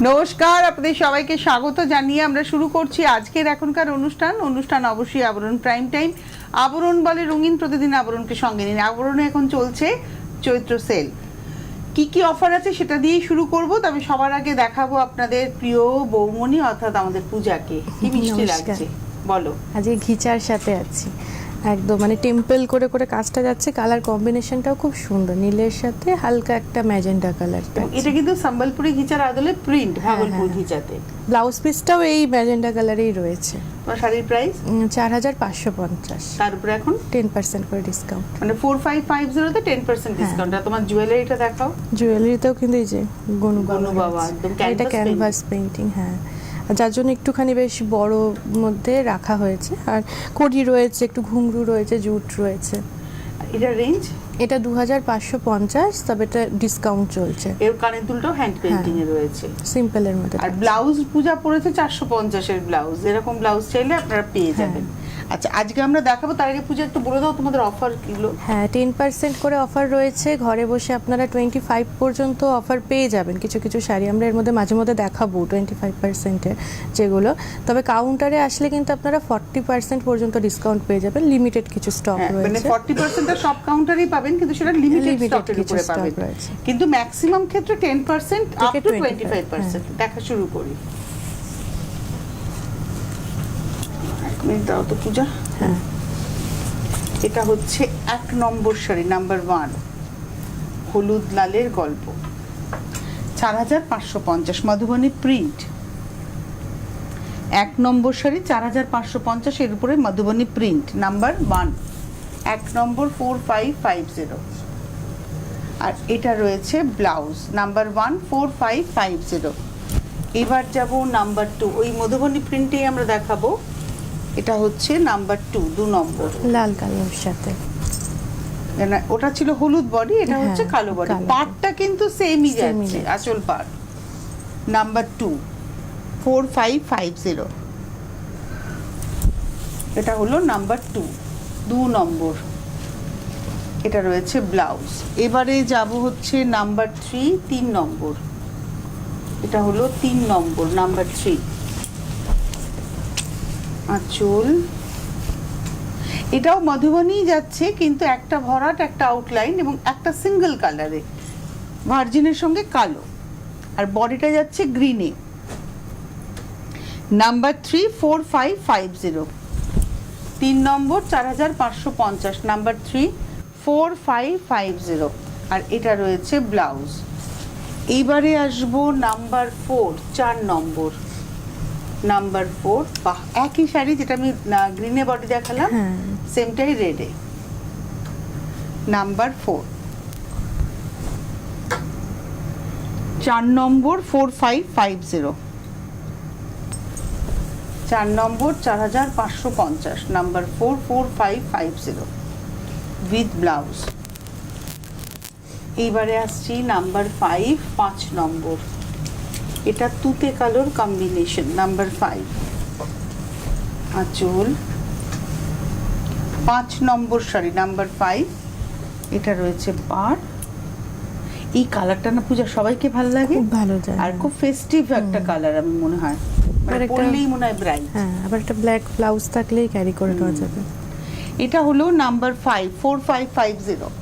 নমস্কার, আপনাদের সবাইকে স্বাগত জানিয়ে আমরা শুরু করছি আজকের এখনকার অনুষ্ঠান অবশ্যই আবরণ প্রাইম টাইম। আবরণ বলে রঙিন, প্রতিদিন আবরণকে সঙ্গে নিন। আবরণে এখন চলছে চৈত্র সেল। কি কি অফার আছে সেটা দিয়েই শুরু করব, তবে সবার আগে দেখাবো আপনাদের প্রিয় বৌমনি অর্থাৎ আমাদের পূজাকে। কি মিষ্টি লাগছে বলো। আজকে ঘিচার সাথে আছি একদম, মানে টেম্পল করে করে কাজটা যাচ্ছে। কালার কম্বিনেশনটাও খুব সুন্দর, নীলের সাথে হালকা একটা ম্যাজেন্টা কালার। এটা কিন্তু সম্বলপুরি ঘিচার আদলে প্রিন্ট, ভাগলপুর ঘিচাতে। ব্লাউজ পিসটাও এই ম্যাজেন্টা কালারেই রয়েছে। তোমার শাড়ির প্রাইস 4550, তার উপরে এখন 10% করে ডিসকাউন্ট, মানে 4550 তে 10% ডিসকাউন্ট। আর তোমার জুয়েলারিটা দেখাও। জুয়েলারিতেও কিন্তু এই যে গনু বাবা একদম এটা ক্যানভাস পেইন্টিং। হ্যাঁ, যার জন্য একটুখানি বেশ বড় মধ্যে রাখা হয়েছে। আর কড়ি রয়েছে, একটু ঘুংরু রয়েছে, জুট রয়েছে। এটা রেঞ্জ এটা 2550, তবে এটা ডিসকাউন্ট চলছে। এর কানের দুলটাও হ্যান্ড পেইন্টিং এ রয়েছে, সিম্পলের মধ্যে। আর ব্লাউজ পূজা পড়েছে 450 এর ব্লাউজ। এরকম ব্লাউজ চাইলে আপনারা পেয়ে যাবেন। আচ্ছা, আজকে আমরা দেখাবো, তার আগে পূজা একটু বলে দাও তোমাদের অফার কিগুলো। হ্যাঁ, 10% করে অফার রয়েছে। ঘরে বসে আপনারা 25 পর্যন্ত অফার পেয়ে যাবেন। কিছু কিছু শাড়ি আমরা এর মধ্যে মাঝে মধ্যে দেখাবো 25%-এর যেগুলো, তবে কাউন্টারে আসলে কিন্তু আপনারা 40% পর্যন্ত ডিসকাউন্ট পেয়ে যাবেন। লিমিটেড কিছু স্টক রয়েছে, মানে 40% টা সব কাউন্টারেই পাবেন, কিন্তু সেটা লিমিটেড স্টকের উপরে পাবেন। কিন্তু ম্যাক্সিমাম ক্ষেত্রে 10% আপ টু 25%। দেখা শুরু করি। মিনিট দাও তো পূজা। হ্যাঁ, এটা হচ্ছে 1 নম্বর শাড়ি, নাম্বার 1, হলুদ লালের গল্প, 4550, মধুবনী প্রিন্ট। 1 নম্বর শাড়ি 4550, এর উপরে মধুবনী প্রিন্ট, নাম্বার 1, 1 নম্বর 4550। আর এটা রয়েছে ব্লাউজ, নাম্বার 1, 4550। এবার যাব নাম্বার 2, ওই মধুবনী প্রিন্টেই আমরা দেখাবো। এটা হচ্ছে নাম্বার 2 নম্বর, লাল কালারের সাথে। ওটা ছিল হলুদ বডি, এটা হচ্ছে কালো বডি। পাটটা কিন্তু সেমই যাচ্ছে, আঁচল পাট। নাম্বার 2, 4550। এটা হলো নাম্বার 2 নম্বর। এটা রয়েছে ব্লাউজ। এবারে যাব হচ্ছে নাম্বার 3 নম্বর। এটা হলো 3 নম্বর, নাম্বার 3, আঁচল। এটাও মধুবনী যাচ্ছে, কিন্তু একটা ভরাট, একটা আউটলাইন এবং একটা সিঙ্গেল কালারে, ভার্জিনের সঙ্গে কালো। আর বডিটা যাচ্ছে গ্রিনে। নাম্বার 3, 4550। 3 নম্বর 4550, নাম্বার 3, 4550। আর এটা রয়েছে ব্লাউজ। এইবারে আসবো নাম্বার 4 নম্বর, নাম্বার 4। বাহ, একই শাড়ি, যেটা আমি গ্রিনে বডি দেখালাম, সেমটাই রেডে। নাম্বার 4 নম্বর 4550। 4 নম্বর 4550, নাম্বার 4, 4550 উইথ ব্লাউজ। এইবারে আসছি নাম্বার 5 নম্বর। এটা তুতে কালোর কম্বিনেশন, নাম্বার 5, আঁচল। 5 নম্বর শাড়ি, নাম্বার 5। এটা রয়েছে পাড়। এই কালারটা না পূজা সবাইকে ভালো লাগে, ভালো যায়, আর খুব ফেস্টিভ একটা কালার। আমি মনে হয় পরলেই মনে হয় ব্রাইট। হ্যাঁ, আবার একটা ব্ল্যাক ব্লাউজ থাকলেই ক্যারি করে নেওয়া যাবে। এটা হলো নাম্বার 5, 4550।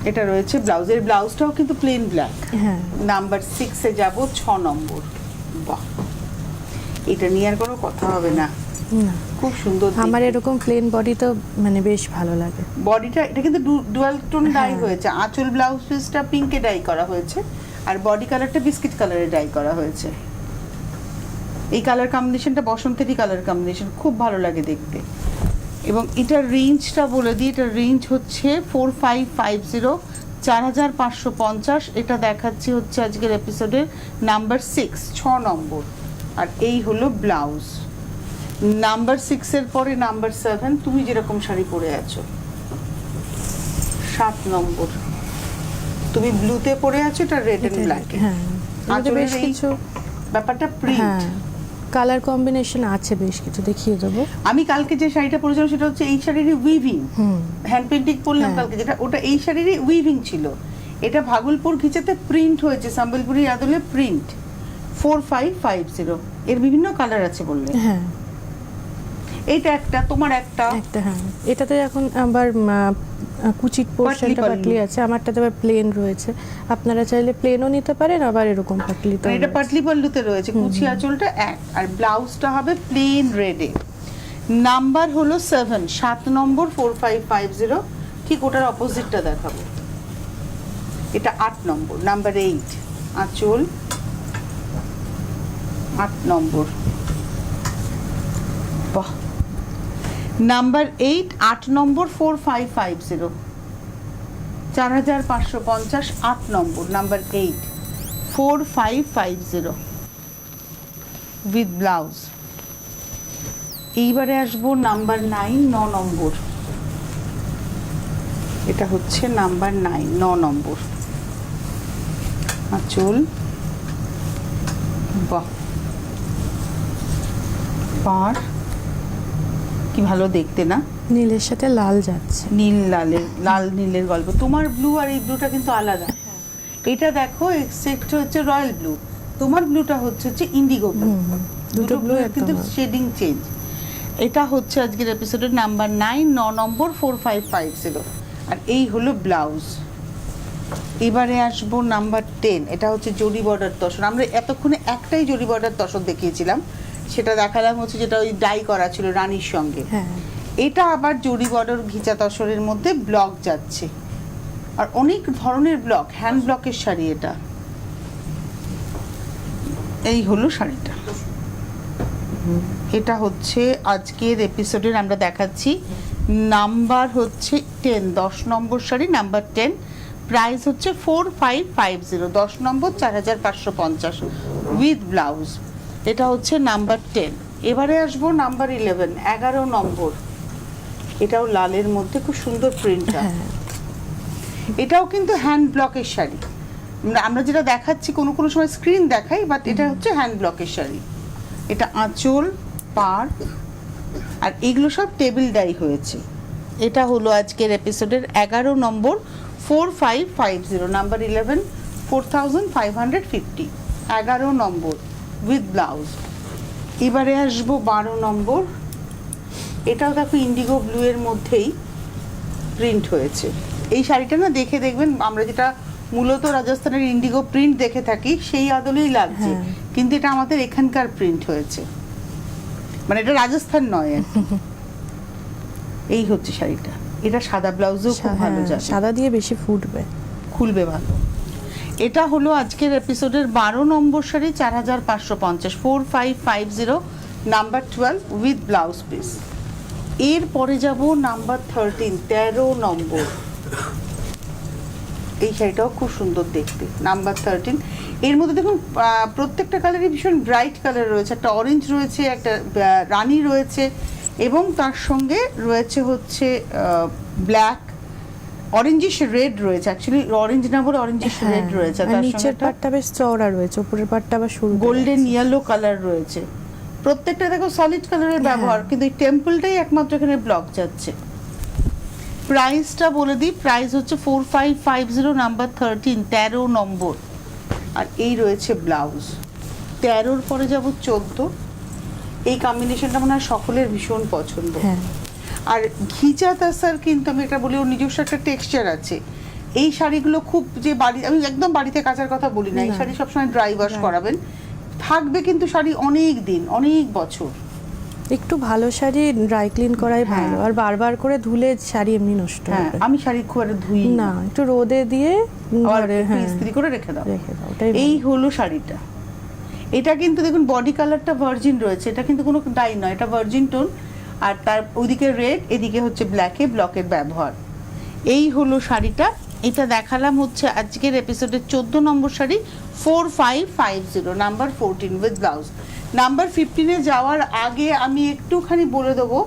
এটা রয়েছে ব্লাউজের, ব্লাউজটাও কিন্তু প্লেন ব্ল্যাক। হ্যাঁ, নাম্বার 6 এ যাব, 6 নম্বর। বাহ, এটা নিয়ে আর কোনো কথা হবে না, খুব সুন্দর। আমার এরকম প্লেন বডি তো মানে বেশ ভালো লাগে। বডিটা এটা কিন্তু ডুয়াল টোন ডাই হয়েছে। আঁচল ব্লাউজ পিসটা পিঙ্কে ডাই করা হয়েছে, আর বডি কালারটা বিস্কিট কালারে ডাই করা হয়েছে। এই কালার কম্বিনেশনটা বসন্তেরই কালার কম্বিনেশন, খুব ভালো লাগে দেখতে। এবং এটার রেঞ্জটা বলে দিই, এটার রেঞ্জ হচ্ছে 4550, 4550। এটা দেখাচ্ছি হচ্ছে আজকের এপিসোডের নাম্বার 6 নম্বর। আর এই হলো ব্লাউজ। নাম্বার 6 এর পরে নাম্বার 7, তুমি যেরকম শাড়ি পরে আছো, 7 নম্বর। তুমি ব্লুতে পরে আছো, এটা রেড এন্ড ব্ল্যাক। হ্যাঁ, বেশ কিছু ব্যাপারটা প্রিন্ট, কালার কম্বিনেশন আছে বেশ কিছু, দেখিয়ে দেবো। আমি কালকে যে শাড়িটা পরেছিলাম সেটা হচ্ছে এই শাড়িরই উইভিং, হ্যান্ড পেইন্টিং পরলাম কালকে, যেটা ওটা এই শাড়িরই উইভিং ছিল। এটা ভাগলপুর ঘিচাতে প্রিন্ট হয়েছে, সম্বলপুরি আদলে প্রিন্ট, 4550। এর বিভিন্ন কালার আছে বললে। হ্যাঁ এইটা একটা, তোমার একটা, হ্যাঁ এটাতে এখন আবার কুচির পোর্শনটা পাটলি আছে, আমারটাতে আবার প্লেন রয়েছে। আপনারা চাইলে প্লেনও নিতে পারেন, আবার এরকম পাটলি তো এটা পাটলি পল্লুতে রয়েছে। কুচি আঁচলটা এক, আর ব্লাউজটা হবে প্লেন রেডে। নাম্বার হলো 7 নম্বর 4550। ঠিক ওটার অপোজিটটা দেখাবো। এটা 8 নম্বর, নাম্বার 8 আঁচল, 8 নম্বর। বাহ, number 8 number 4550, 4550, 8 number, number 8 4550 with blouse. এইবারে আসবো নাম্বার 9, 9 নম্বর। এটা হচ্ছে নাম্বার 9, 9 নম্বর আঁচল। বাহ, পার কি ভালো দেখতে না, নীলের সাথে লাল যাচ্ছে। নীল লালের, লাল নীলের গল্প। তোমার ব্লু আর এই ব্লুটা কিন্তু আলাদা। এটা দেখো সেক্টর হচ্ছে রয়্যাল ব্লু, তোমার ব্লুটা হচ্ছে ইন্ডিগো ব্লু। দুটো ব্লু কিন্তু শেডিং চেঞ্জ। এটা হচ্ছে আজকের এপিসোডের নাম্বার 9, 9 নম্বর 4550। আর এই হলো ব্লাউজ। এবারে আসবো নাম্বার 10। এটা হচ্ছে জরি বর্ডার তসর। আমরা এতক্ষণে একটাই জরি বর্ডার তসর দেখিয়েছিলাম, সেটা দেখালাম হচ্ছে যেটা ওই ডাই করা ছিল রানীর সঙ্গে। এটা আবার জরি বর্ডার ঘিচা তসরের মধ্যে ব্লক যাচ্ছে, আর অনেক ধরনের ব্লক, হ্যান্ড ব্লকের শাড়ি এটা। এই হলো শাড়িটা। এটা হচ্ছে আজকের এপিসোডের আমরা দেখাচ্ছি নাম্বার হচ্ছে 10, 10 নম্বর শাড়ি, নাম্বার 10। প্রাইস হচ্ছে 4550, 10 নম্বর 4550 উইথ ব্লাউজ। এটা হচ্ছে নাম্বার 10। এবারে আসবো নাম্বার 11, 11 নম্বর। এটাও লালের মধ্যে খুব সুন্দর প্রিন্টটা। এটাও কিন্তু হ্যান্ড ব্লকের শাড়ি। আমরা যেটা দেখাচ্ছি কোনো কোনো সময় স্ক্রিন দেখাই, বাট এটা হচ্ছে হ্যান্ড ব্লকের শাড়ি। এটা আঁচল, পাড়, আর এগুলো সব টেবিল ডাই হয়েছে। এটা হলো আজকের এপিসোডের 11 নম্বর 4550, নাম্বার 11 4550, 11 নম্বর উইথ ব্লাউজ। এবারে আসবো 12 নম্বর। এটাও দেখো ইন্ডিগো ব্লু এর মধ্যেই প্রিন্ট হয়েছে। এই শাড়িটা না দেখে দেখবেন, আমরা যেটা মূলত রাজস্থানের ইন্ডিগো প্রিন্ট দেখে থাকি সেই আদলেই লাগছে, কিন্তু এটা আমাদের এখানকার প্রিন্ট হয়েছে, মানে এটা রাজস্থান নয় আর কি। এই হচ্ছে শাড়িটা। এটা সাদা ব্লাউজও খুব ভালো যাবে, সাদা দিয়ে বেশি ফুটবে, খুলবে ভালো। এটা হলো আজকের এপিসোডের 12 নম্বর sari, 4550, 4550, number 12 with blouse piece. এরপরে যাব নাম্বার 13, 13 নম্বর। এই শাড়িটাও খুব সুন্দর দেখতে, নাম্বার 13। এর মধ্যে দেখুন প্রত্যেকটা কালারই ভীষণ ব্রাইট কালার রয়েছে। একটা অরেঞ্জ রয়েছে, একটা রানী রয়েছে, এবং তার সঙ্গে রয়েছে হচ্ছে ব্ল্যাক, অরেঞ্জিশ রেড রয়েছে। অ্যাকচুয়ালি অরেঞ্জ না বলে অরেঞ্জিশ রেড রয়েছে। তার নিচের পাটটা বেশ চওড়া রয়েছে, উপরের পাটটা আবার সরু গোল্ডেন ইয়েলো কালার রয়েছে। প্রত্যেকটা দেখো সলিড কালারের ব্যবহার, কিন্তু এই টেম্পলটাই একমাত্র এখানে ব্লক যাচ্ছে। প্রাইসটা বলে দিই, প্রাইস হচ্ছে 4550, নাম্বার 13, 13 নম্বর। আর এই রয়েছে ব্লাউজ। 13-র পরে যাব 14। এই কম্বিনেশনটা মনে হয় সকলের ভীষণ পছন্দ। আর ঘিচা তাসার কিন্তু আমি এটা বলি, ওর নিজস্ব একটা টেক্সচার আছে। এই শাড়িগুলো খুব যে বাড়ি, আমি একদম বাড়িতে কাচার কথা বলি না, এই শাড়ি সবসময় ড্রাই ওয়াশ করাবেন, থাকবে কিন্তু শাড়ি অনেক দিন, অনেক বছর। একটু ভালো শাড়ি ড্রাই ক্লিন করাই ভালো, আর বারবার করে ধুলে শাড়ি এমনি নষ্ট হবে। আমি শাড়ি খুব একটা ধুই না, একটু রোদে দিয়ে ইস্ত্রি করে রেখে দাও। এই হলো শাড়িটা। এটা কিন্তু দেখুন বডি কালারটা ভার্জিন রয়েছে, এটা কিন্তু কোনো ডাই নয়, এটা ভার্জিন টোন। আর তার ওইদিকে রেড, এদিকে হচ্ছে ব্ল্যাকে ব্লকের ব্যবহার। এই হলো শাড়িটা। এটা দেখালাম হচ্ছে আজকের এপিসোডের 14 নম্বর sari, 4550, number 14 with blouse. Number 15-এ যাওয়ার আগে আমি একটুখানি বলে দেবো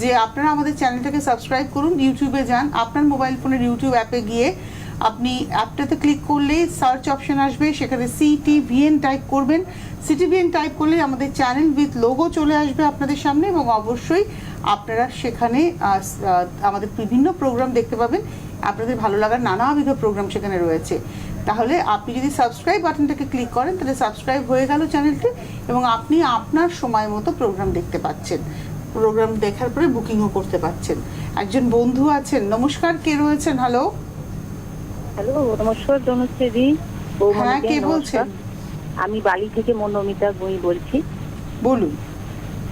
যে আপনারা আমাদের চ্যানেলটাকে সাবস্ক্রাইব করুন, ইউটিউবে যান, আপনার মোবাইল ফোনের ইউটিউব অ্যাপে গিয়ে আপনি অ্যাপটাতে ক্লিক করলেই সার্চ অপশন আসবে, সেখানে CTVN টাইপ করবেন। CTVN টাইপ করলে আমাদের চ্যানেল উইথ লোগো চলে আসবে আপনাদের সামনে, এবং অবশ্যই আপনারা সেখানে আমাদের বিভিন্ন প্রোগ্রাম দেখতে পাবেন। আপনাদের ভালো লাগার নানাবিধ প্রোগ্রাম সেখানে রয়েছে। তাহলে আপনি যদি সাবস্ক্রাইব বাটনটাকে ক্লিক করেন তাহলে সাবস্ক্রাইব হয়ে গেল চ্যানেলটি, এবং আপনি আপনার সময় মতো প্রোগ্রাম দেখতে পাচ্ছেন, প্রোগ্রাম দেখার পরে বুকিংও করতে পাচ্ছেন। একজন বন্ধু আছেন, নমস্কার, কে রয়েছেন? হ্যালো। হ্যালো, নমস্কার তনুশ্রী। হ্যাঁ, কে বলছেন? আমি বালি থেকে মনোমিতা বই বলছি। বলুন।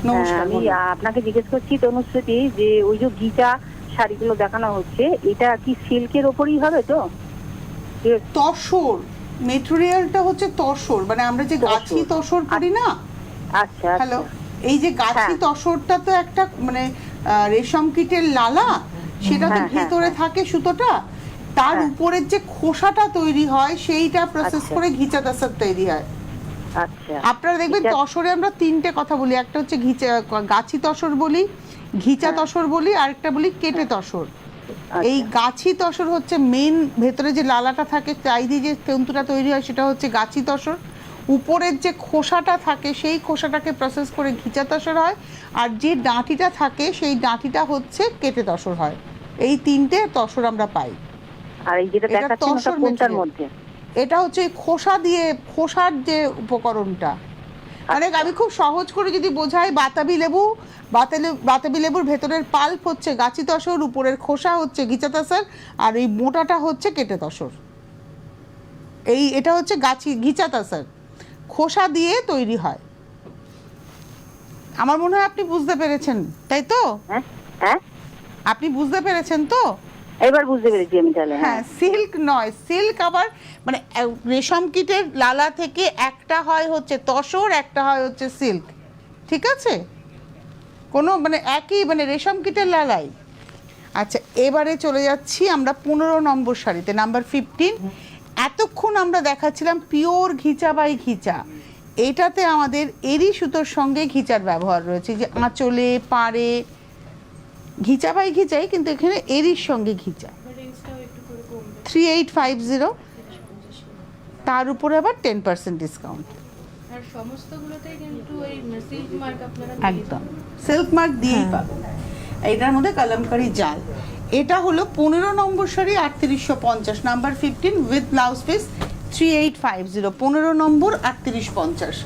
নমস্কার। আমি আপনাকে জিজ্ঞেস করছি তনুশ্রী, যে ওই যে গিটা শাড়িগুলো দেখানো হচ্ছে, এটা কি সিল্কের ওপরই হবে তো? তসর মেটেরিয়ালটা হচ্ছে তসর, মানে আমরা যে গাছি তসর করি না। আচ্ছা। হ্যালো, এই যে গাছি তসরটা তো একটা মানে রেশম কীটের লালা, সেটা তো ভেতরে থাকে সুতোটা, তার উপরের যে খোসাটা তৈরি হয় সেইটা প্রসেস করে ঘিচা তাসার তৈরি হয়। আচ্ছা, আপনারা দেখবেন তসরে আমরা তিনটে কথা বলি, একটা হচ্ছে গাছি তসর বলি, ঘিচা তসর বলি, আরেকটা বলি কেটে তসর। এই গাছি তসর হচ্ছে মেন, ভেতরে যে লালাটা থাকে তাই দিয়ে যে তন্তুটা তৈরি হয় সেটা হচ্ছে গাছি তসর। উপরের যে খোসাটা থাকে সেই খোসাটাকে প্রসেস করে ঘিচা তসর হয়, আর যে ডাঁটিটা থাকে সেই ডাঁটিটা হচ্ছে কেটে তসর হয়। এই তিনটে তসর আমরা পাই। আর এই যেটা দেখাচ্ছেন ওটা কোনটার মধ্যে? এটা হচ্ছে খোসা দিয়ে, খোসার যে উপকরণটা, মানে আমি খুব সহজ করে যদি বোঝাই, বাতাবি লেবুর ভেতরের পাল্প হচ্ছে গাছি তসর, উপরের খোসা হচ্ছে ঘিচা তসর, আর এই মোটাটা হচ্ছে কেটে তসর। এটা হচ্ছে ঘিচা তসর, খোসা দিয়ে তৈরি হয়। আমার মনে হয় আপনি বুঝতে পেরেছেন, তাই তো? হ্যাঁ, আপনি বুঝতে পেরেছেন তো? এবার বুঝতে পেরেছি আমি তাহলে। হ্যাঁ, সিল্ক নয়, সিল্ক আবার মানে রেশম কীটের লালা থেকে একটা হয় হচ্ছে তসর, একটা হয় হচ্ছে সিল্ক, ঠিক আছে? কোনো মানে একই মানে রেশম কীটের লালাই। আচ্ছা, এবারে চলে যাচ্ছি আমরা 15 নম্বর শাড়িতে, নাম্বার 15। এতক্ষণ আমরা দেখাচ্ছিলাম পিওর ঘিচা বাই ঘিচা। এটাতে আমাদের এরি সুতোর সঙ্গে ঘিচার ব্যবহার রয়েছে, যে আঁচলে পাড়ে ঘিচা বাই ঘিচাই, কিন্তু এখানে এরির সঙ্গে ঘিচা। 3850, তার উপরে আবার 10% ডিসকাউন্ট। আর সমস্তগুলোতেই কিন্তু এই সিল্ক মার্ক আপনারা একদম সিল্ক মার্ক দিয়েই পাবেন। এটার মধ্যে কলমকারি জাল। এটা হলো 15 নম্বর sari, 3850, number 15 with blouse piece 3850, 15 নম্বর 3850।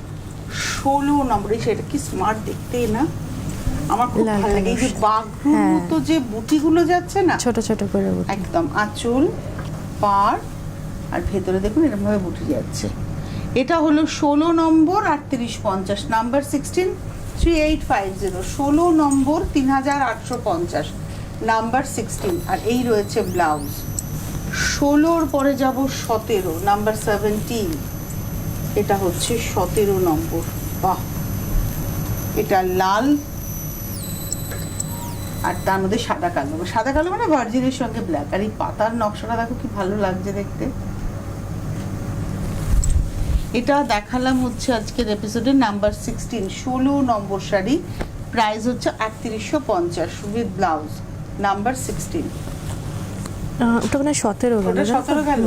16 নম্বর, সেটা কি স্মার্ট দেখতে না, আমার খুব ভালো লাগে। এই যে বাঘরুর মতো যে বুটিগুলো যাচ্ছে না, ছোট ছোট করে একদম আঁচল পাড় আর ভেতরে দেখুন এরকম ভাবে বুটি যাচ্ছে। এটা হলো 16 নম্বর 3850, নাম্বার 16 3850, 16 নম্বর 3850, নাম্বার 16। আর এই রয়েছে ব্লাউজ। 16-র পরে যাব 17, নাম্বার 17। এটা হচ্ছে 17 নম্বর। বাহ, এটা লাল আর তার মধ্যে সাদা কালো, সাদা কালো মানে ভার্জিনের সঙ্গে ব্ল্যাক। আর এই পাতার নকশাটা দেখো কি ভালো লাগছে দেখতে। এটা দেখালাম হচ্ছে আজকের এপিসোডে নাম্বার 16, 16 নম্বর শাড়ি, প্রাইস হচ্ছে 3850 উইথ ব্লাউজ, নাম্বার 16। ওটা মানে 17 গেল, ওটা 17 গেল,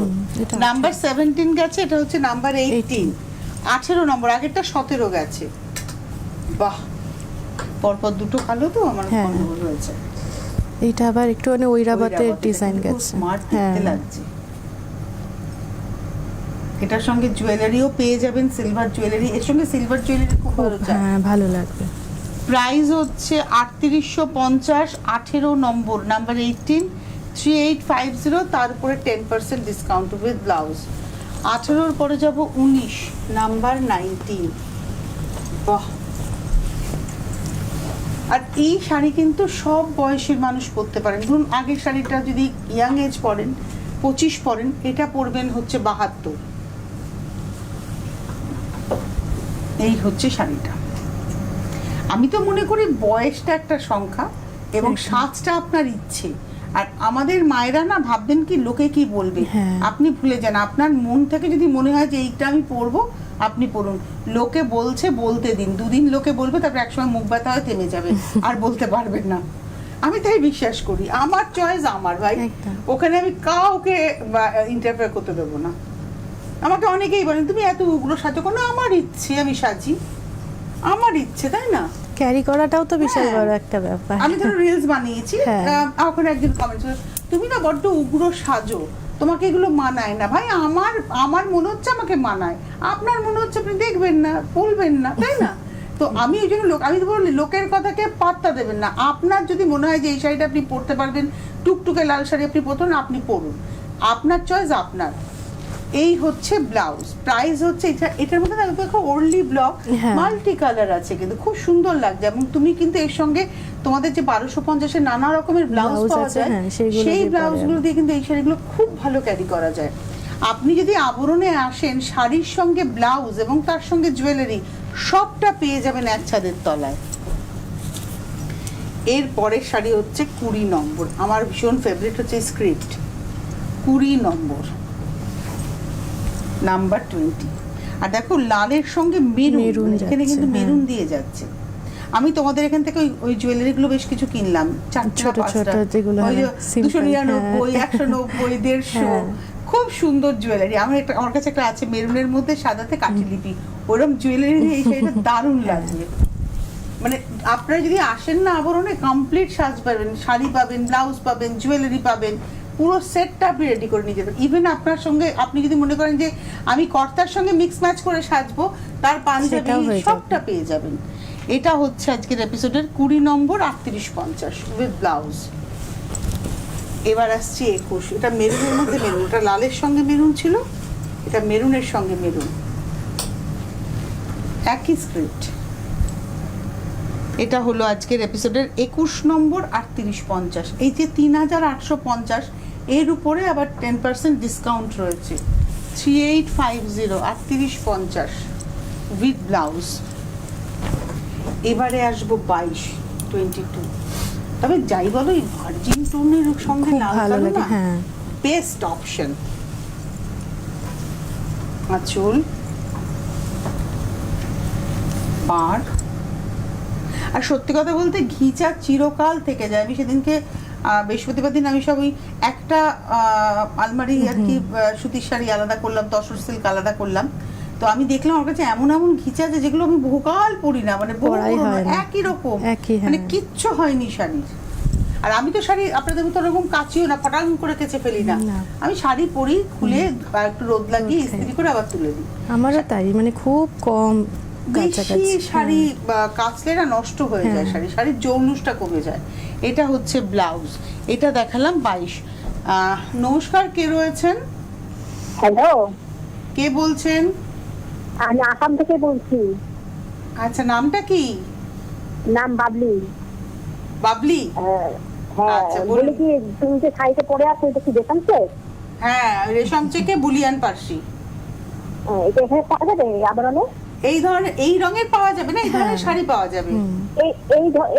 নাম্বার 17 গেছে। এটা হচ্ছে নাম্বার 18, 18 নম্বর, আগেরটা 17 গেছে। বাহ, পরপর দুটো কালো তো আমার গন্ডগোল হয়েছে। এটা আবার একটু মানে ঐরাবতের ডিজাইন গেছে, স্মার্ট দেখতে লাগছে। এটার সঙ্গে জুয়েলারিও পেয়ে যাবেন, সিলভার জুয়েলারি, এর সঙ্গে সিলভার জুয়েলারি খুব ভালো চাই। হ্যাঁ, ভালো লাগবে। প্রাইস হচ্ছে 3850, 18 নম্বর, নাম্বার 18, 3850, তার উপরে 10% ডিসকাউন্ট উইথ ব্লাউজ। 18-র পরে যাব 19, নাম্বার 19। বাহ, আর এই শাড়ি কিন্তু সব বয়সের মানুষ পরতে পারেন। ধরুন আগের শাড়িটা যদি ইয়াং এজ পরেন, 25 পরেন, এটা পরবেন হচ্ছে 72। এই হচ্ছে শাড়িটা। আমি তো মনে করি বয়সটা একটা সংখ্যা এবং সাজটা আপনার ইচ্ছে। আর আমাদের মায়েরা না ভাববেন কি লোকে কি বলবে, আপনি ভুলে যান। আপনার মন থেকে যদি মনে হয় যে এইটা আমি পরবো, আপনি পড়ুন। লোকে বলছে বলতে দিন, দুদিন লোকে বলবে, তারপর একসময় মুখ ব্যথা হয়ে থেমে যাবে, আর বলতে পারবেন না। আমি তাই বিশ্বাস করি, আমার চয়েস আমার, ভাই, ওখানে আমি কাউকে ইন্টারফেয়ার করতে দেবো না। আমাকে অনেকেই বলেন তুমি এত উগ্র সাজো কেন, আমার ইচ্ছে আমি সাজি, আমার ইচ্ছে, তাই না? ক্যারি করাটাও তো বিশাল বড় একটা ব্যাপার। আমি ধরো রিলস বানিয়েছি, এখন একদিন কমেন্ট তুমি না বড্ড উগ্র সাজো, তোমাকে এগুলো মানায় না। ভাই আমার মনে হচ্ছে আমাকে মানায়, আপনার মনে হচ্ছে আপনি দেখবেন না, বলবেন না, তাই না? তো আমি ওই জন্য আমি তো বলি লোকের কথাকে পাত্তা দেবেন না। আপনার যদি মনে হয় যে এই শাড়িটা আপনি পরতে পারবেন, টুকটুকে লাল শাড়ি আপনি পরতেন, আপনি পরুন, আপনার চয়েস আপনার। এই হচ্ছে ব্লাউজ, প্রাইস হচ্ছে এটার মধ্যে দেখো ওরলি ব্লক মাল্টি কালার আছে, কিন্তু খুব সুন্দর লাগছে। এবং তুমি কিন্তু এর সঙ্গে তোমাদের যে 1250-এর নানা রকমের ব্লাউজ পাওয়া যায়, সেই ব্লাউজগুলো দিয়ে কিন্তু এই শাড়িগুলো খুব ভালো ক্যারি করা যায়। আপনি যদি আবরণে আসেন, শাড়ির সঙ্গে ব্লাউজ এবং তার সঙ্গে জুয়েলারি সবটা পেয়ে যাবেন এক ছাদের তলায়। এর পরের শাড়ি হচ্ছে 20 নম্বর, আমার ভীষণ ফেভারিট হচ্ছে স্ক্রিপ্ট 20 নম্বর, নাম্বার 20। আর দেখো লালের সঙ্গে মেরুন, এখানে কিন্তু মেরুন দিয়ে যাচ্ছে। আমি তোমাদের এখান থেকে ওই জুয়েলারিগুলো বেশ কিছু কিনলাম, 299, 190, 150, খুব সুন্দর জুয়েলারি। আমার কাছে একটা আছে মেরুনের মধ্যে সাদাতে কাঠিলিপি, ওরকম জুয়েলারি দিয়ে এই শাড়িটা দারুণ লাগবে। মানে আপনারা যদি আসেন না আবরণে, কমপ্লিট সাজ পাবেন, শাড়ি পাবেন, ব্লাউজ পাবেন, জুয়েলারি পাবেন, পুরো সেটটা আপনি রেডি করে নিয়ে যাবেন। ইভেন আপনার সঙ্গে আপনি যদি মনে করেন যে আমি কর্তার সঙ্গে মিক্স ম্যাচ করে সাজবো, তার পাঞ্জাবি সবটা পেয়ে যাবেন। এটা হচ্ছে আজকের এপিসোডের 20 নম্বর 3850 উইথ ব্লাউজ। এবার আসছি 21, এটা মেরুনের মধ্যে মেরুন, এটা লালের সঙ্গে মেরুন ছিল, এটা মেরুনের সঙ্গে মেরুন, একই স্ক্রিপ্ট। এটা হলো আজকের এপিসোডের 21 নম্বর 3850। এই যে 3850, এর উপরে আবার 10% ডিসকাউন্ট রয়েছে, 3850 3850 উইথ ব্লাউজ। এবারে আসবো 22। তবে যাই বলো, এই ভার্জিন টোনের সঙ্গে লাল কালো না, বেস্ট অপশন। আঁচল, পাড়। আর সত্যি কথা বলতে ঘিচা চিরকাল থেকে যায়। আমি সেদিনকে বৃহস্পতিবার দিন আমি সব ওই একটা আলমারি আর কি সুতির শাড়ি আলাদা করলাম, তসর সিল্ক আলাদা করলাম। তো আমি দেখলাম আমার কাছে এমন এমন ঘিচা আছে যেগুলো আমি বহুকাল পরি না, মানে একই রকম, মানে কিচ্ছু হয়নি শাড়ির। আর আমি তো শাড়ি আপনাদের মতো ওরকম কাচিও না, ফটাং করে কেচে ফেলি না। আমি শাড়ি পরি, খুলে একটু রোদ লাগিয়ে ইস্ত্রি করে আবার তুলে দিই। আমারও তাই, মানে খুব কম বেশি শাড়ি কাচলে না নষ্ট হয়ে যায়, শাড়ির জৌলুসটা কমে যায়। এটা হচ্ছে ব্লাউজ, এটা দেখালাম 22। নমস্কার, কে রয়েছেন? হ্যালো, কে বলছেন? আমি আসাম থেকে বলছি। আচ্ছা, নামটা কি? নাম বাবলি। বাবলি? হ্যাঁ, বলি কি তুমি যে শাড়িটা পরে আছো এটা কি রেশম চেক? হ্যাঁ, রেশম চেকে বুলিয়ান পার্সি। এটা এখানে পাওয়া যাবে আবরণে? এই ধরনের, এই রঙের পাওয়া যাবে না, এই ধরনের শাড়ি পাওয়া যাবে।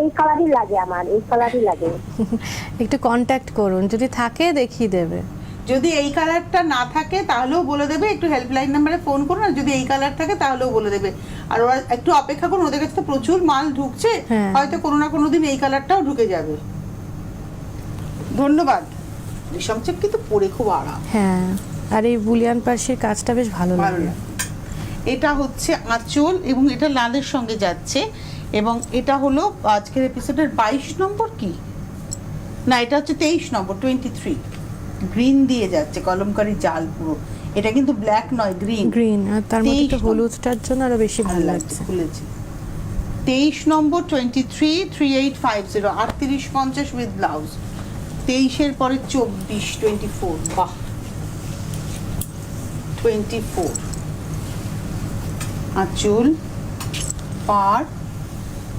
এই কালারই লাগে আমার, এই কালারই লাগে। একটু কন্ট্যাক্ট করুন, যদি থাকে দেখিয়ে দেবে। যদি এই কালারটা না থাকে তাহলেও বলে দেবে, একটু হেল্পলাইন নাম্বারে ফোন করুন। আর যদি এই কালার থাকে তাহলেও বলে দেবে। আর ওরা একটু অপেক্ষা করুন, ওদের কাছে তো প্রচুর মাল ঢুকছে, হয়তো কোনো না কোনো দিন এই কালারটাও ঢুকে যাবে। ধন্যবাদ। রেশম চেক কিন্তু পরে খুব আরাম। হ্যাঁ, আর এই বুলিয়ান পার্সির কাজটা বেশ ভালো লাগে। এটা হচ্ছে আঁচল এবং এটা লালের সঙ্গে যাচ্ছে। এবং এটা হলো আজকের এপিসোডের 22 নম্বর, কি না এটা হচ্ছে 23 নম্বর, 23। গ্রিন দিয়ে যাচ্ছে, কলমকারী জাল পুরো। এটা কিন্তু ব্ল্যাক নয়, গ্রিন, আর তার মধ্যে একটু হলুদটার জন্য আরো বেশি ভালো লাগছে। খুলেছে 23 নম্বর 23, 3850 3850 উইথ ব্লাউজ। 23-এর পরে 24 বাহ 24। আঁচল, পাড়,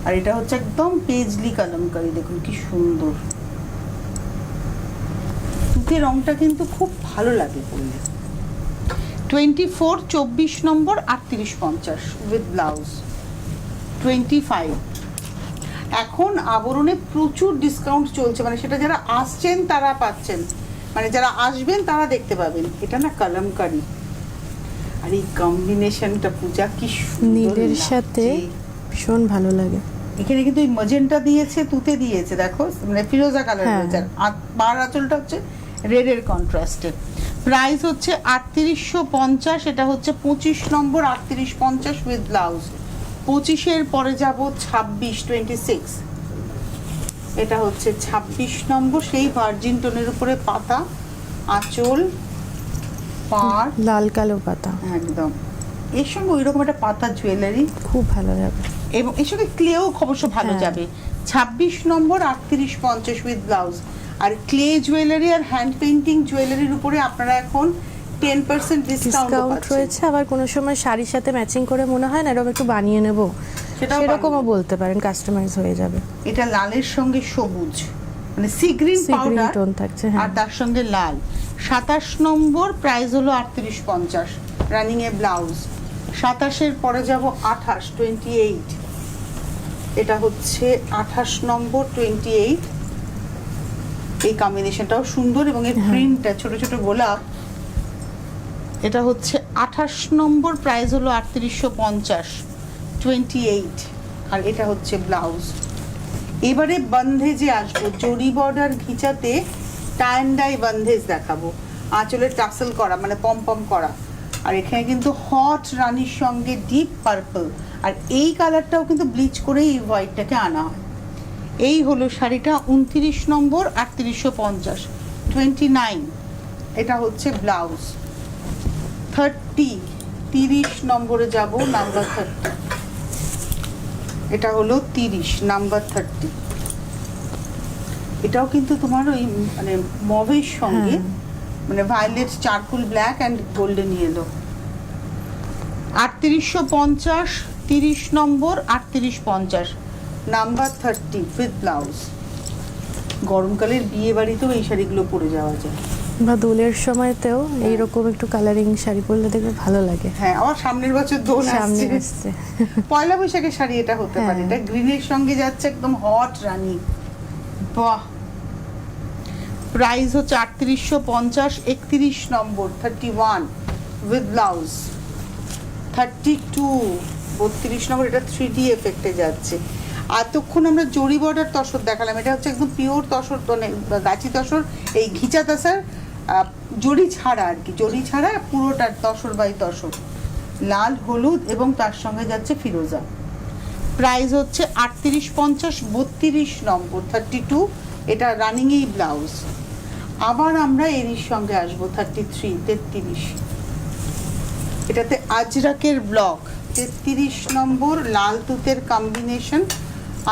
আর এটা হচ্ছে একদম পেজলি কলমকারী, দেখুন কি সুন্দর। তুতের রংটা কিন্তু খুব ভালো লাগে পরলে। 24, 24 নম্বর 3850 উইথ ব্লাউজ। 25। এখন আবরণে প্রচুর ডিসকাউন্ট চলছে, মানে সেটা যারা আসছেন তারা পাচ্ছেন, মানে যারা আসবেন তারা দেখতে পাবেন। এটা না কলমকারী, আর এই কম্বিনেশনটা পূজা কি সুন্দর, নীলের সাথে ভীষণ ভালো লাগে। এখানে কিন্তু এই ম্যাজেন্টা দিয়েছে, তুতে দিয়েছে, দেখো মানে ফিরোজা কালার হয়েছে। আর বার আঁচলটা হচ্ছে রেডের কন্ট্রাস্টে। প্রাইস হচ্ছে 3850। এটা হচ্ছে 25 নম্বর 3850 উইথ ব্লাউজ। 25-এর পরে যাব 26, 26। এটা হচ্ছে 26 নম্বর, সেই ভার্জিন টোনের উপরে পাতা, আঁচল, পাড়, লাল কালো পাতা, একদম এর সঙ্গে ওইরকম একটা পাতা জুয়েলারি, খুব ভালো যাবে। এবং এর সঙ্গে ক্লেও অবশ্য ভালো হ্যাঁ। যাবে। 26 নম্বর 3850 উইথ ব্লাউজ। আর ক্লে জুয়েলারি আর হ্যান্ড পেইন্টিং জুয়েলারির উপরে আপনারা এখন 10% ডিসকাউন্ট ডিসকাউন্ট রয়েছে। আবার কোনো সময় শাড়ির সাথে ম্যাচিং করে মনে হয় না এরকম একটু বানিয়ে নেব, সেটাও সেরকমও বানিয়ে বলতে পারেন, কাস্টমাইজ হয়ে যাবে। এটা লালের সঙ্গে সবুজ, মানে sea green sea green powder tone থাকছে, হ্যাঁ। আর তার সঙ্গে লাল। 27 নম্বর প্রাইস হলো 3850, রানিং এ ব্লাউজ। 27-এর পরে যাব 28, এটা হচ্ছে 28 নম্বর 28। এই কম্বিনেশনটাও সুন্দর এবং এর প্রিন্টটা ছোট ছোট গোলাপ। এটা হচ্ছে 28 নম্বর, প্রাইস হলো 3850, 28। আর এটা হচ্ছে ব্লাউজ। এবারে বন্ধেজে আসবো, জরি border ঘিচাতে tie and dye bandhej দেখাবো, আঁচলে টাসেল করা মানে পম পম করা। আর এখানে কিন্তু হট রানির সঙ্গে ডিপ পার্পল, আর এই কালারটাও কিন্তু ব্লিচ করে এই হোয়াইটটাকে আনা হয়। এই হলো শাড়িটা 29 নম্বর 3850, 29। এটা হচ্ছে ব্লাউজ। 30 নম্বরে যাব, নাম্বার 30। এটা হলো 30 নাম্বার 30। এটাও কিন্তু তোমার ওই মানে মভের সঙ্গে মানে violet, charcoal black and golden yellow. 3850, 30 number 3850, number 30 with blouse. গরমকালের বিয়ে বাড়িতেও এই শাড়িগুলো পরে যাওয়া যায়, বা দোলের সময়তেও এইরকম একটু কালারিং শাড়ি পরলে দেখবে ভালো লাগে। হ্যাঁ। আবার সামনের বছর দোল সামনে আসছে, আসছে। পয়লা বৈশাখের শাড়ি এটা হতে পারে। হ্যাঁ। এটা গ্রিনের সঙ্গে যাচ্ছে একদম হট রানী। বাহ। প্রাইস হচ্ছে 3850, 31 নম্বর 31 উইথ ব্লাউজ। 32, 32 নম্বর, এটা 3D এফেক্টে যাচ্ছে। এতক্ষণ আমরা জরি বর্ডার তসর দেখালাম, এটা হচ্ছে একদম পিওর তসর, মানে গাছি তসর, এই ঘিচা তসর, জরি ছাড়া আর কি, জরি ছাড়া পুরোটা তসর বাই তসর, লাল হলুদ এবং তার সঙ্গে যাচ্ছে ফিরোজা। প্রাইস হচ্ছে 3850, 32 নম্বর 32। এটা রানিং এই ব্লাউজ। আবার আমরা এরই সঙ্গে আসবো 33। এটাতে আজরাকের ব্লক, 33 নম্বর, লাল তুতের কম্বিনেশন,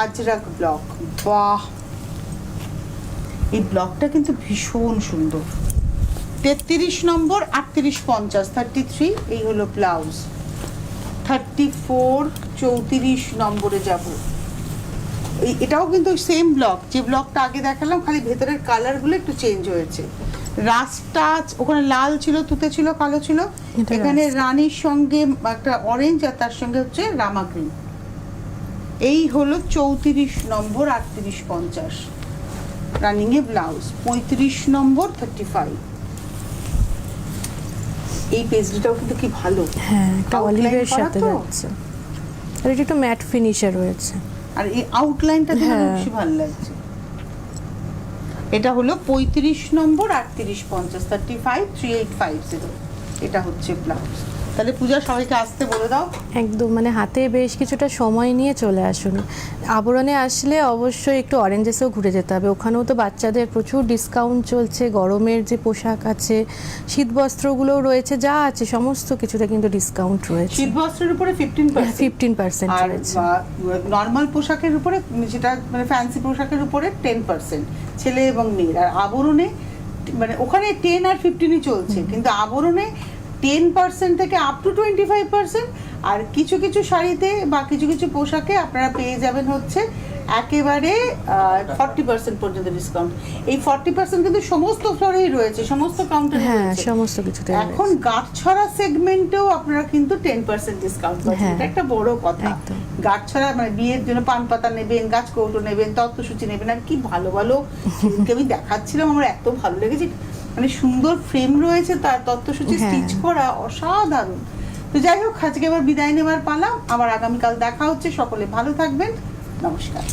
আজরাক ব্লক। বাহ, এই ব্লকটা কিন্তু ভীষণ সুন্দর। 33 নম্বর 3850, 33। এই হলো ব্লাউজ। 34, 34 নম্বরে যাব। এটাও কিন্তু সেম ব্লক, যে ব্লকটা আগে দেখালাম, খালি ভেতরের কালারগুলো একটু চেঞ্জ হয়েছে। রাস্টা ওখানে লাল ছিল, তুতে ছিল, কালো ছিল, এখানে রানীর সঙ্গে একটা অরেঞ্জ আর তার সঙ্গে হচ্ছে রামা গ্রিন। এই হলো 34 নম্বর 3850, রানিং এ ব্লাউজ। 35 নম্বর 35। এই পেজটাও কিন্তু কি ভালো, হ্যাঁ, একটা Outline অলিভের করা সাথে তো? যাচ্ছে, আর এটা একটু ম্যাট ফিনিশে রয়েছে। আর এই আউটলাইনটা দেখে হ্যাঁ। বেশি ভালো লাগছে। এটা হলো 35 নম্বর 3850, 35 3850। এটা হচ্ছে ব্লাউজ। তাহলে পূজা সবাইকে আসতে বলে দাও। একদম, মানে হাতে বেশ কিছুটা সময় নিয়ে চলে আসুন। আবরণে আসলে অবশ্যই একটু অরেঞ্জেসেও ঘুরে যেতে হবে, ওখানেও তো বাচ্চাদের প্রচুর ডিসকাউন্ট চলছে। গরমের যে পোশাক আছে, শীত বস্ত্রগুলোও রয়েছে, যা আছে সমস্ত কিছুতে কিন্তু ডিসকাউন্ট রয়েছে। শীতবস্ত্রের উপরে 15%, 15% আর রয়েছে। নর্মাল পোশাকের উপরে, যেটা মানে ফ্যান্সি পোশাকের উপরে 10%, ছেলে এবং মেয়ের। আর আবরণে মানে ওখানে 10 আর 15ই চলছে, কিন্তু আবরণে 10% থেকে আপ টু 25%। আর কিছু কিছু শাড়িতে বা কিছু কিছু পোশাকে আপনারা পেয়ে যাবেন হচ্ছে একেবারে 40% পর্যন্ত ডিসকাউন্ট। এই 40% কিন্তু সমস্ত ফ্লোরেই রয়েছে, সমস্ত কাউন্টারে হ্যাঁ, রয়েছে। সমস্ত কিছুতে এখন গাঁটছড়া সেগমেন্টেও আপনারা কিন্তু 10% ডিসকাউন্ট পাচ্ছেন। হ্যাঁ, এটা একটা বড় কথা। একদম। গাঁটছড়া মানে বিয়ের জন্য পান পাতা নেবেন, গাছ কৌটো নেবেন, তত্ত্বসূচি নেবেন, আর কি ভালো ভালো সেদিনকে আমি দেখাচ্ছিলাম, আমার এত ভালো লেগেছে। মানে সুন্দর ফ্রেম রয়েছে, তার তত্ত্বসূচি হ্যাঁ। স্টিচ করা অসাধারণ। তো যাই হোক, আজকে এবার বিদায় নেওয়ার পালা। আবার আগামীকাল দেখা হচ্ছে। সকলে ভালো থাকবেন, নমস্কার।